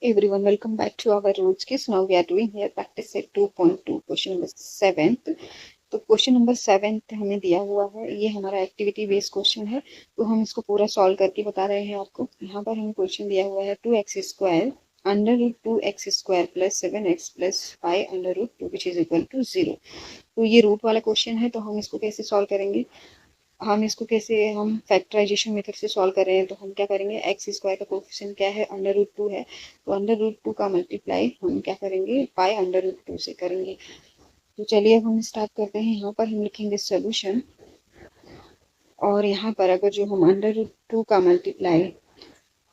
Everyone, welcome back to our roots quiz. Now we are doing here practice set 2.2 question number 7th. तो question number 7th हमें दिया हुआ है, ये हमारा एक्टिविटी बेस्ड क्वेश्चन है, तो हम इसको पूरा सॉल्व करके बता रहे हैं आपको। यहाँ पर हमें क्वेश्चन दिया हुआ है 2x² under root 2x² plus 7x plus 5 under root 2 which is equal to 0। तो ये रूट वाला क्वेश्चन है, तो हम इसको कैसे सॉल्व करेंगे, हम फैक्टराइजेशन मेथड से सॉल्व कर रहे हैं। तो हम क्या करेंगे, एक्स स्क्वायर का कोफिशिएंट क्या है, अंडर रूट 2 है, तो अंडर रूट 2 का मल्टीप्लाई हम क्या करेंगे, पाई अंडर रूट 2 से करेंगे। तो चलिए अब हम स्टार्ट करते हैं। यहाँ पर हम लिखेंगे सोल्यूशन, और यहाँ पर अगर जो हम अंडर रूट 2 का मल्टीप्लाई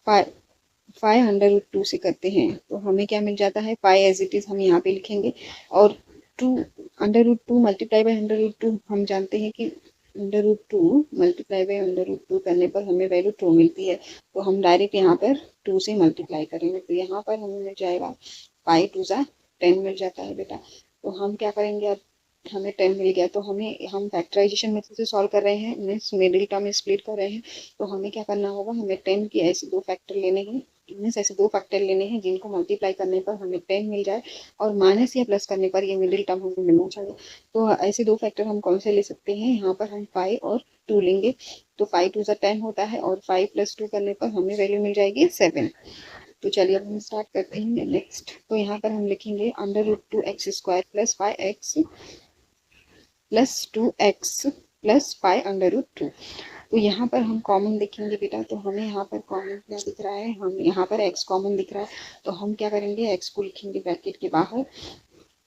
पाई अंडर रूट 2 से करते हैं तो हमें क्या मिल जाता है, पाई एज इट इज हम यहाँ पे लिखेंगे, और 2 under root 2 multiply by under root 2 हम जानते हैं कि under root 2 multiply by under root 2 करने पर हमें वैल्यू 2 मिलती है, तो हम डायरेक्ट यहाँ पर 2 से मल्टीप्लाई करेंगे। तो यहाँ पर हमें मिल जाएगा पाई 2 ज़ा 10 मिल जाता है बेटा। तो हम क्या करेंगे, अब हमें 10 मिल गया, तो हम फैक्टराइजेशन मेथड से सॉल्व कर रहे हैं, मीन्स मिडिल टर्म स्प्लिट कर रहे हैं। तो हमें क्या करना होगा, हमें 10 की ऐसे दो फैक्टर लेने हैं, मीन्स ऐसे दो फैक्टर लेने हैं जिनको मल्टीप्लाई करने पर हमें 10 मिल जाए, और माइनस या प्लस करने पर ये मिडिल टर्म हमें मिलना चाहिए। तो ऐसे दो फैक्टर हम कौन से ले सकते हैं, यहाँ पर हम 5 और 2 लेंगे। तो 5 2 10 होता है, और 5 प्लस 2 करने पर हमें वैल्यू मिल जाएगी 7। तो चलिए अब हम स्टार्ट करते हैं नेक्स्ट। तो यहाँ पर हम लिखेंगे under root 2x² plus 5x plus 2x plus 5 under root 2। तो यहाँ पर हम कॉमन देखेंगे बेटा, तो हमें यहाँ पर कॉमन क्या दिख रहा है, हम यहाँ पर x कॉमन दिख रहा है, तो हम क्या करेंगे, x को लिखेंगे ब्रैकेट के बाहर,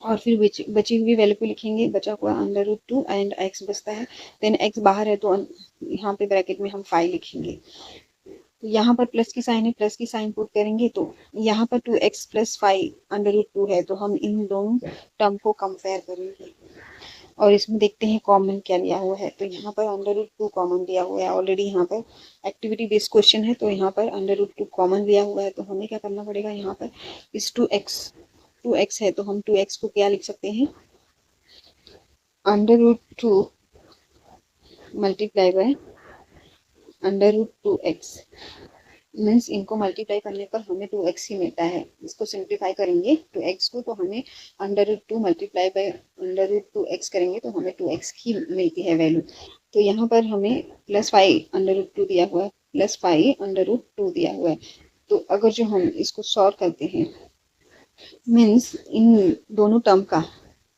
और फिर बची हुई वैल्यू को लिखेंगे, बचा हुआ अंडर रूट 2 एंड x बचता है, देन x बाहर है तो यहाँ पे ब्रैकेट में हम 5 लिखेंगे। तो यहाँ पर प्लस की साइन है, प्लस की साइन पुट करेंगे, तो यहाँ पर 2x प्लस 5 अंडर रूट 2 है, तो हम इन दोनों टर्म को कंपेयर करेंगे, और इसमें देखते हैं कॉमन क्या लिया हुआ है। तो यहाँ पर अंडर रूट 2 कॉमन दिया हुआ है ऑलरेडी, यहाँ पर एक्टिविटी बेस्ड क्वेश्चन है, तो यहाँ पर अंडर रूट 2 कॉमन दिया हुआ है, तो हमें क्या करना पड़ेगा, यहाँ पर इस 2x है, तो हम 2x को क्या लिख सकते हैं, under root 2 multiply by under root 2x, means इनको मल्टीप्लाई करने पर हमें 2x ही मिलता है। इसको सिंप्लीफाई करेंगे 2x को, तो हमें under root 2 multiply by under root 2x करेंगे तो हमें 2x ही मिलती है वैल्यू। तो यहाँ पर हमें प्लस 5 अंडर रूट 2 दिया हुआ है, प्लस 5 अंडर रूट 2 दिया हुआ है। तो अगर जो हम इसको सॉल्व करते हैं, मीन्स इन दोनों टर्म का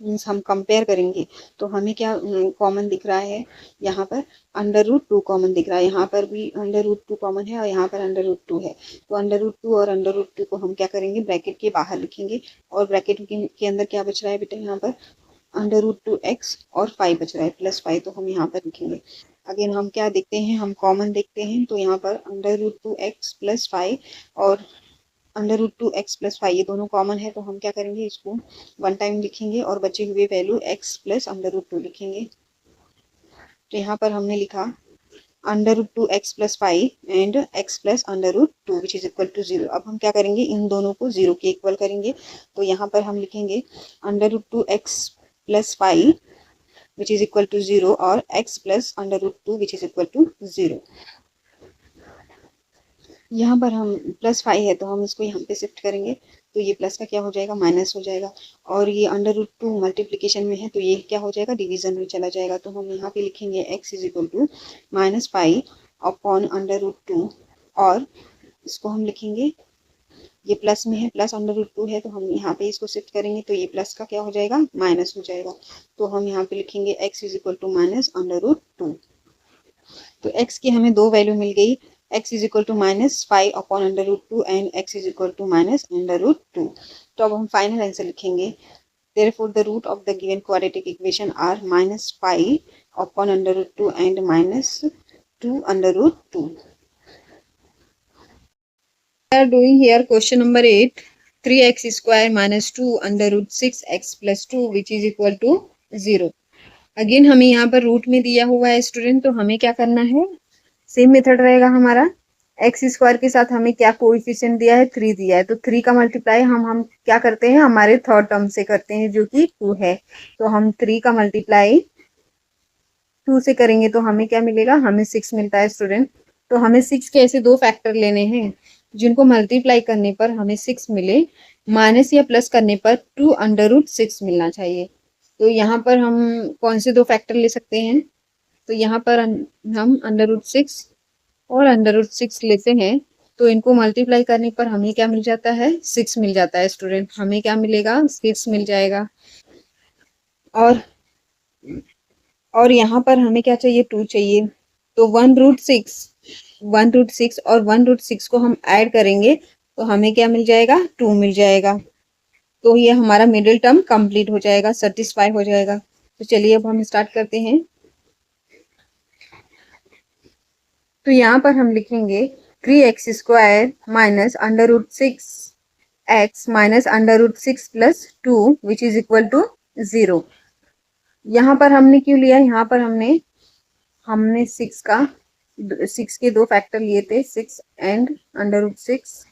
मीन्स हम कंपेयर करेंगे, तो हमें क्या कॉमन दिख रहा है, यहाँ पर अंडर रूट 2 कॉमन दिख रहा है, यहाँ पर भी अंडर रूट 2 कॉमन है, और यहाँ पर अंडर रूट 2 है। तो अंडर रूट 2 और अंडर रूट 2 को हम क्या करेंगे, ब्रैकेट के बाहर लिखेंगे, और ब्रैकेट के अंदर क्या बच रहा है बेटा, यहाँ पर अंडर रूट 2x और 5 बच रहा है, प्लस 5, तो हम यहाँ पर लिखेंगे। अगेन हम क्या देखते हैं, हम कॉमन देखते हैं, तो यहाँ पर अंडर रूट 2x प्लस 5 और अंडर रूट 2x प्लस 5 ये दोनों कॉमन है, तो हम क्या करेंगे, इसको वन टाइम लिखेंगे, और बचे हुए value x plus under root 2 लिखेंगे। तो यहाँ पर हमने लिखा under root 2x plus 5 and x plus under root 2 which is equal to 0। अब हम क्या करेंगे, इन दोनों को 0 के इक्वल करेंगे, तो यहाँ पर हम लिखेंगे under root 2x plus 5 which is equal to 0 और x plus under root 2 which is equal to 0। यहाँ पर हम प्लस 5 है, तो हम इसको यहाँ पे शिफ्ट करेंगे, तो ये प्लस का क्या हो जाएगा, माइनस हो जाएगा, और ये अंडर रूट 2 मल्टीप्लीकेशन में है, तो ये क्या हो जाएगा, डिवीजन में चला जाएगा। तो हम यहाँ पे लिखेंगे x is equal to minus 5 upon under root 2, और इसको हम लिखेंगे, ये प्लस में है, प्लस अंडर रूट 2 है, तो हम यहाँ पे इसको शिफ्ट करेंगे, तो ये प्लस का क्या हो जाएगा, माइनस हो जाएगा। तो हम यहाँ पे लिखेंगे x is equal to minus under root 2। तो x की हमें दो वैल्यू मिल गई, x is equal to minus 5 upon under root 2 and x is equal to minus under root 2। तो अब हम फाइनल आंसर लिखेंगे, therefore the root of the given quadratic equation are minus 5 upon under root 2 and minus 2 under root 2. We are doing here question number 8, 3x square minus 2 under root 6x plus 2 which is equal to 0। Again हमें यहाँ पर root में दिया हुआ है student, तो हमें क्या करना है, सेम मेथड रहेगा हमारा। एक्स स्क्वायर के साथ हमें क्या कोएफिशिएंट दिया है, 3 दिया है, तो 3 का मल्टीप्लाई हम क्या करते हैं, हमारे थर्ड टर्म से करते हैं जो कि 2 है। तो हम 3 का मल्टीप्लाई 2 से करेंगे, तो हमें क्या मिलेगा, हमें 6 मिलता है स्टूडेंट। तो हमें 6 के ऐसे दो फैक्टर लेने हैं, जिनको मल्टीप्लाई करने पर हमें 6 मिले, माइनस या प्लस करने पर 2√6 मिलना चाहिए। तो यहाँ पर हम कौन से दो फैक्टर ले सकते हैं? तो यहाँ पर हम √6 और √6 लेते हैं, तो इनको मल्टीप्लाई करने पर हमें क्या मिल जाता है? 6 मिल जाता है स्टूडेंट। हमें क्या मिलेगा? 6 मिल जाएगा। और यहाँ पर हमें क्या चाहिए? 2 चाहिए। तो 1√6 और 1√6 को हम ऐड करेंगे तो हमें क्या मिल जाएगा? 2 मिल जाएगा। तो ये हमारा मिडिल टर्म कंप्लीट हो जाएगा, सेटिस्फाई हो जाएगा। तो चलिए अब हम स्टार्ट करते हैं। तो यहाँ पर हम लिखेंगे 3x² minus √6x minus √6 plus 2 which is equal to 0। यहाँ पर हमने क्यों लिया? यहाँ पर हमने 6 के दो फैक्टर लिए थे, 6 एंड √6।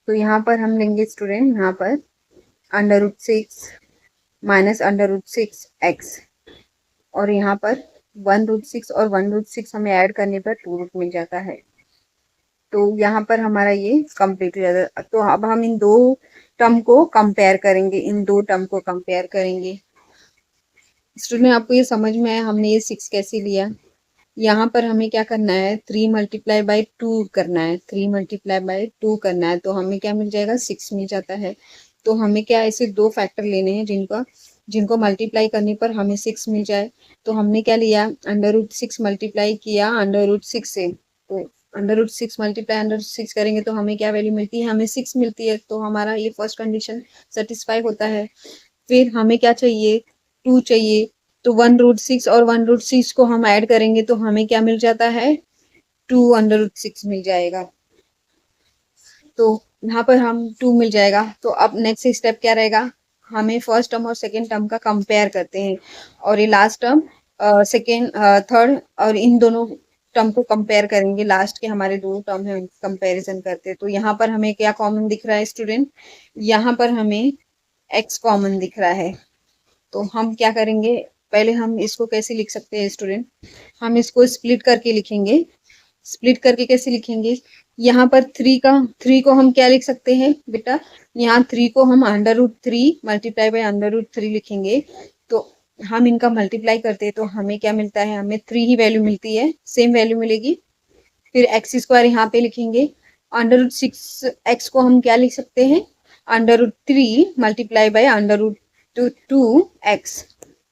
तो यहाँ पर हम लेंगे स्टूडेंट, यहाँ पर √6 माइनस √6x और यहाँ पर 1√6 और 1√6 हमें ऐड करने पर 2 मिल जाता है। तो यहाँ पर हमारा ये कंप्लीट हो जाता है। तो अब हम इन दो टर्म को कंपेयर करेंगे, स्टूडेंट आपको ये समझ में आया हमने ये 6 कैसे लिया? यहाँ पर हमें क्या करना है? 3 मल्टीप्लाई बाई 2 करना है, 3 मल्टीप्लाई बाई 2 करना है, तो हमें क्या मिल जाएगा? 6 मिल जाता है। तो हमें क्या ऐसे दो फैक्टर लेने हैं जिनको मल्टीप्लाई करने पर हमें 6 मिल जाए। तो हमने क्या लिया? √6 मल्टीप्लाई किया √6 से, तो √6 मल्टीप्लाई √6 करेंगे तो हमें क्या वैल्यू मिलती है? हमें 6 मिलती है। तो हमारा ये फर्स्ट कंडीशन सेटिस्फाई होता है। फिर हमें क्या चाहिए? 2 चाहिए। तो 1√6 और 1√6 को हम ऐड करेंगे तो हमें क्या मिल जाता है? 2√6 मिल जाएगा। तो यहाँ पर हम 2 मिल जाएगा। तो अब नेक्स्ट स्टेप क्या रहेगा? हमें फर्स्ट टर्म और सेकेंड टर्म का कंपेयर करते हैं, और ये लास्ट टर्म सेकेंड थर्ड और इन दोनों टर्म को कंपेयर करेंगे। लास्ट के हमारे दो टर्म है उनका कंपेरिजन करते हैं। तो यहाँ पर हमें क्या कॉमन दिख रहा है स्टूडेंट? यहाँ पर हमें x कॉमन दिख रहा है। तो हम क्या करेंगे? पहले हम इसको कैसे लिख सकते हैं स्टूडेंट? हम इसको स्प्लिट करके लिखेंगे। स्प्लिट करके कैसे लिखेंगे? यहाँ पर 3 को हम क्या लिख सकते हैं बेटा? यहाँ 3 को हम √3 मल्टीप्लाई बाई √3 लिखेंगे। तो हम इनका मल्टीप्लाई करते हैं तो हमें क्या मिलता है? हमें 3 ही वैल्यू मिलती है, सेम वैल्यू मिलेगी। फिर x² यहाँ पे लिखेंगे। √6x को हम क्या लिख सकते हैं? √3 मल्टीप्लाई बाई √2x।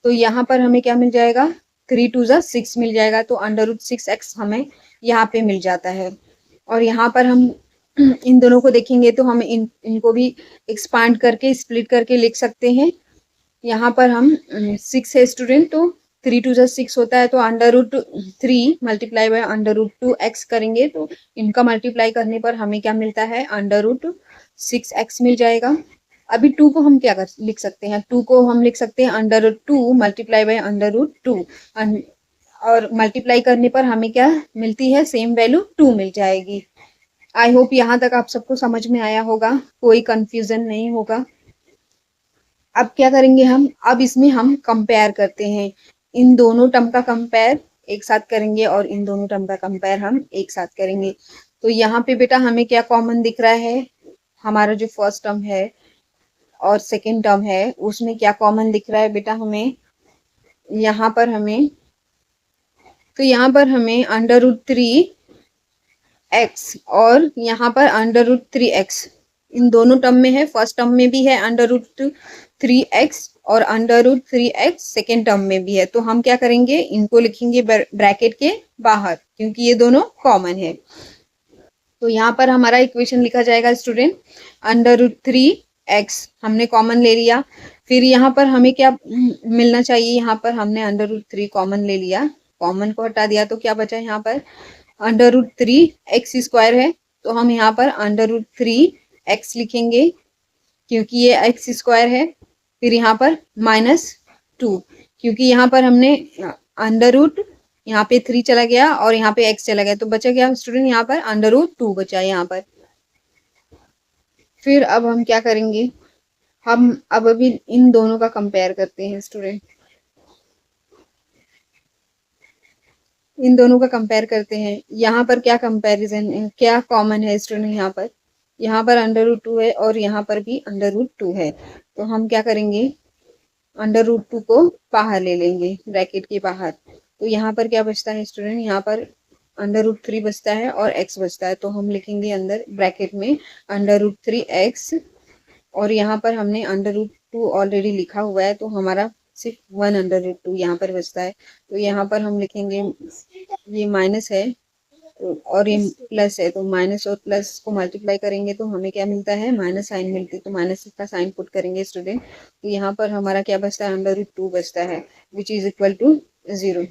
तो यहाँ पर हमें क्या मिल जाएगा? 3 2 6 मिल जाएगा। तो √6x हमें यहाँ पे मिल जाता है। और यहाँ पर हम इन दोनों को देखेंगे तो हम इनको भी एक्सपांड करके स्प्लिट करके लिख सकते हैं। यहाँ पर हम 6 है स्टूडेंट, तो 3 2 6 होता है। तो √3 मल्टीप्लाई बाय √2x करेंगे तो इनका मल्टीप्लाई करने पर हमें क्या मिलता है? √6x मिल जाएगा। अभी 2 को हम क्या लिख सकते हैं? 2 को हम लिख सकते हैं √2 मल्टीप्लाई बाय √2 और मल्टीप्लाई करने पर हमें क्या मिलती है? सेम वैल्यू 2 मिल जाएगी। आई होप यहाँ तक आप सबको समझ में आया होगा, कोई कंफ्यूजन नहीं होगा। अब क्या करेंगे हम? अब इसमें हम कंपेयर करते हैं। इन दोनों टर्म का कंपेयर एक साथ करेंगे और इन दोनों टर्म का कंपेयर हम एक साथ करेंगे। तो यहाँ पे बेटा हमें क्या कॉमन दिख रहा है? हमारा जो फर्स्ट टर्म है और सेकेंड टर्म है उसमें क्या कॉमन दिख रहा है बेटा हमें? यहाँ पर हमें √3x और यहाँ पर √3x इन दोनों टर्म में है। फर्स्ट टर्म में भी है √3x और √3x सेकेंड टर्म में भी है। तो हम क्या करेंगे? इनको लिखेंगे ब्रैकेट के बाहर क्योंकि ये दोनों कॉमन है। तो यहाँ पर हमारा इक्वेशन लिखा जाएगा स्टूडेंट, √3x हमने कॉमन ले लिया। फिर यहाँ पर हमें क्या मिलना चाहिए? यहाँ पर हमने √3 कॉमन ले लिया, कॉमन को हटा दिया तो क्या बचा? यहाँ पर √3x² है। तो हम यहाँ पर √3x लिखेंगे क्योंकि ये x² है। फिर यहाँ पर -2 क्योंकि यहाँ पर हमने अंडर यहाँ पे 3 चला गया और यहाँ पे x चला गया तो बचा क्या स्टूडेंट? यहाँ पर √2 बचा यहाँ पर। फिर अब हम क्या करेंगे? हम अब अभी इन दोनों का कंपेयर करते हैं स्टूडेंट। इन दोनों का कंपेयर करते हैं। यहाँ पर क्या कंपैरिजन, क्या कॉमन है स्टूडेंट, यहाँ पर अंडर रूट टू है और यहाँ पर भी अंडर रूट टू है। तो हम क्या करेंगे, अंडर रूट टू को बाहर ले लेंगे ब्रैकेट के बाहर। तो यहाँ पर क्या बचता है स्टूडेंट, यहाँ पर अंडर रूट थ्री बचता है और एक्स बचता है। तो हम लिखेंगे अंदर ब्रैकेट में अंडर रूट थ्री एक्स, और यहाँ पर हमने अंडर रूट टू ऑलरेडी लिखा हुआ है, तो हमारा सिर्फ वन अंडर रूट टू यहाँ पर बचता है। तो यहाँ पर हम लिखेंगे, ये माइनस है और ये प्लस है, तो माइनस और प्लस को मल्टीप्लाई करेंगे तो हमें क्या मिलता है, माइनस साइन मिलती है। तो माइनस का साइन पुट करेंगे स्टूडेंट, तो यहाँ पर हमारा क्या बचता है, अंडर रूट टू बचता है, विच इज इक्वल टू 0।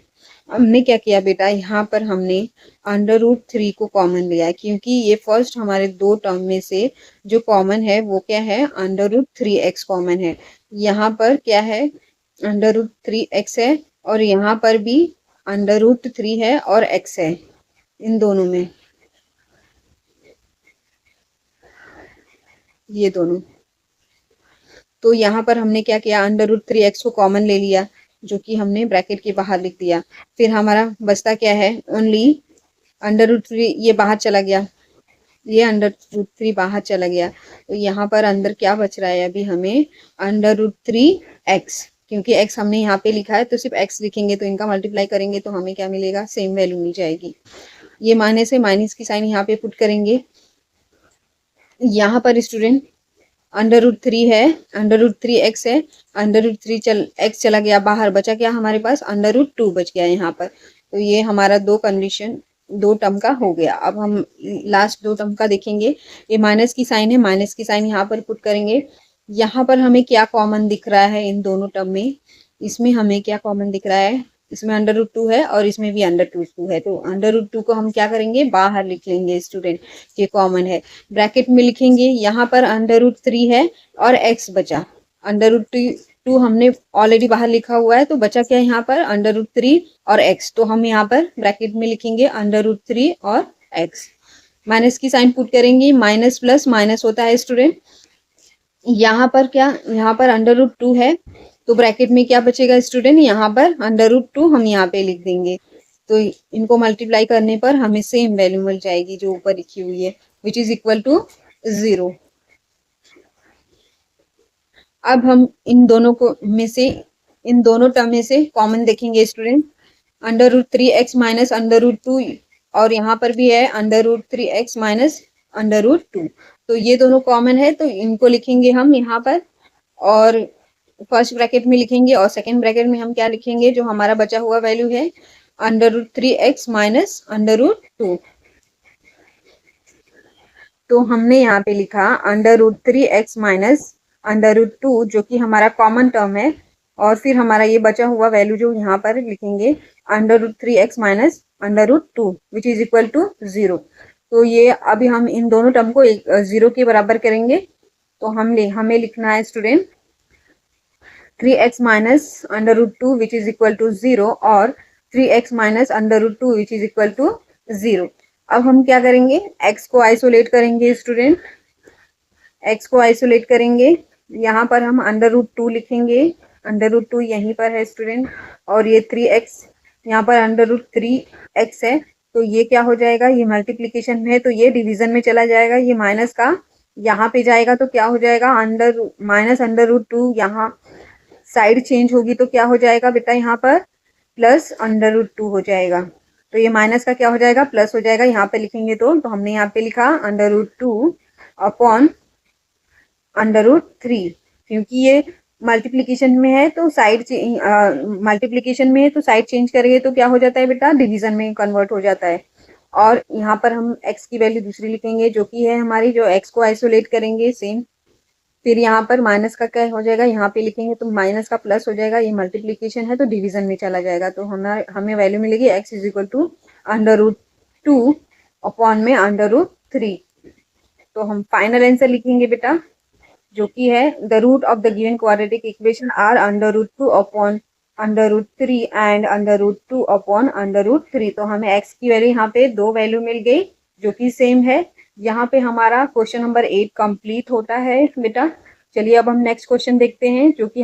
हमने क्या किया बेटा, यहाँ पर हमने अंडर रूट थ्री को कॉमन लिया है, क्योंकि ये फर्स्ट हमारे दो टर्म में से जो कॉमन है वो क्या है, under root three x common है। यहाँ पर क्या है, अंडर रूट थ्री एक्स है, और यहाँ पर भी अंडर रूट थ्री है और एक्स है, इन दोनों में, ये दोनों। तो यहाँ पर हमने क्या किया, अंडर रूट थ्री एक्स को कॉमन ले लिया, जो कि हमने ब्रैकेट के बाहर लिख दिया। फिर हमारा बचता क्या है, ओनली अंडर रूट थ्री, ये बाहर चला गया, ये अंडर रूट थ्री बाहर चला गया। तो यहाँ पर अंदर क्या बच रहा है अभी हमें, अंडर रूट थ्री एक्स, क्योंकि एक्स हमने यहाँ पे लिखा है तो सिर्फ एक्स लिखेंगे, तो इनका मल्टीप्लाई करेंगे तो हमें क्या मिलेगा, सेम वैल्यू मिल जाएगी। ये माइनस है, माइनस की साइन यहाँ पे पुट करेंगे। यहाँ पर स्टूडेंट अंडर रूट थ्री है, अंडर रूट थ्री एक्स है, अंडर रूट थ्री एक्स चला गया बाहर, बचा क्या हमारे पास, अंडर रूट टू बच गया यहाँ पर। तो ये हमारा दो कंडीशन, दो टर्म का हो गया। अब हम लास्ट दो टर्म का देखेंगे। ये माइनस की साइन है, माइनस की साइन यहाँ पर पुट करेंगे। यहाँ पर हमें क्या कॉमन दिख रहा है इन दोनों टर्म में, इसमें हमें क्या कॉमन दिख रहा है, इसमें अंडर रूट टू है और इसमें भी अंडर रूट टू है। तो अंडर रूट टू को हम क्या करेंगे, बाहर लिख लेंगे स्टूडेंट, ये कॉमन है। ब्रैकेट में लिखेंगे, यहाँ पर अंडर रूट थ्री है और एक्स बचा, अंडर रूट टू हमने ऑलरेडी बाहर लिखा हुआ है, तो बचा क्या यहाँ पर, अंडर रूट थ्री और एक्स। तो हम यहाँ पर ब्रैकेट में लिखेंगे अंडर रूट थ्री और एक्स। माइनस की साइन पुट करेंगे, माइनस प्लस माइनस होता है स्टूडेंट। यहाँ पर क्या, यहाँ पर अंडर रूट टू है, तो ब्रैकेट में क्या बचेगा स्टूडेंट, यहाँ पर अंडर रूट टू हम यहाँ पे लिख देंगे। तो इनको मल्टीप्लाई करने पर हमें सेम वैल्यू मिल जाएगी जो ऊपर लिखी हुई है, विच इज इक्वल टू 0। अब हम इन दोनों को में से, इन दोनों टर्म में से कॉमन देखेंगे student, under root three x minus under root two, और यहाँ पर भी है under root three x minus under root two. तो ये दोनों कॉमन है, तो इनको लिखेंगे हम यहाँ पर, और फर्स्ट ब्रैकेट में लिखेंगे और सेकेंड ब्रैकेट में हम क्या लिखेंगे, जो हमारा बचा हुआ वैल्यू है under root three x minus under root two. तो हमने यहाँ पे लिखा under root three x minus under root two, जो कि हमारा कॉमन टर्म है, और फिर हमारा ये बचा हुआ वैल्यू जो यहाँ पर लिखेंगे under root three x minus under root two, which is equal to 0। तो ये अभी हम इन दोनों टर्म को 0 के बराबर करेंगे। तो हमें लिखना है student three x minus under root two which is equal to 0, और three x minus under root two which is equal to 0। अब हम क्या करेंगे, x को आइसोलेट करेंगे स्टूडेंट, x को आइसोलेट करेंगे। यहाँ पर हम अंडर रूट टू लिखेंगे, अंडर रूट टू यहीं पर है स्टूडेंट, और ये थ्री एक्स यहाँ पर अंडर रूट थ्री एक्स है। तो ये क्या हो जाएगा, ये मल्टीप्लीकेशन में है तो ये डिवीजन में चला जाएगा, ये माइनस का यहाँ पे जाएगा तो क्या हो जाएगा, under minus under root two, यहाँ साइड चेंज होगी तो क्या हो जाएगा बेटा, यहाँ पर प्लस अंडर रूट टू हो जाएगा। तो ये माइनस का क्या हो जाएगा, प्लस हो जाएगा। यहाँ पे लिखेंगे तो हमने यहाँ पे लिखा under root two upon under root three, क्योंकि ये मल्टीप्लीकेशन में है तो साइड मल्टीप्लीकेशन में है तो साइड चेंज करेंगे तो क्या हो जाता है बेटा, डिवीजन में कन्वर्ट हो जाता है। और यहाँ पर हम x की वैल्यू दूसरी लिखेंगे जो कि है हमारी, जो x को आइसोलेट करेंगे सेम। फिर यहाँ पर माइनस का क्या हो जाएगा, यहाँ पे लिखेंगे तो माइनस का प्लस हो जाएगा, ये मल्टीप्लीकेशन है तो डिवीजन में चला जाएगा। तो हमें वैल्यू मिलेगी x is equal to under root two upon में अंडर रूट थ्री। तो हम फाइनल आंसर लिखेंगे बेटा, जो कि है the root of the given quadratic equation are under root two upon under root three and under root two upon under root three. तो हमें x की वैल्यू यहाँ पे दो वैल्यू मिल गई जो कि सेम है। यहाँ पे हमारा क्वेश्चन नंबर 8 कंप्लीट होता है बेटा। चलिए अब हम नेक्स्ट क्वेश्चन देखते हैं, जो कि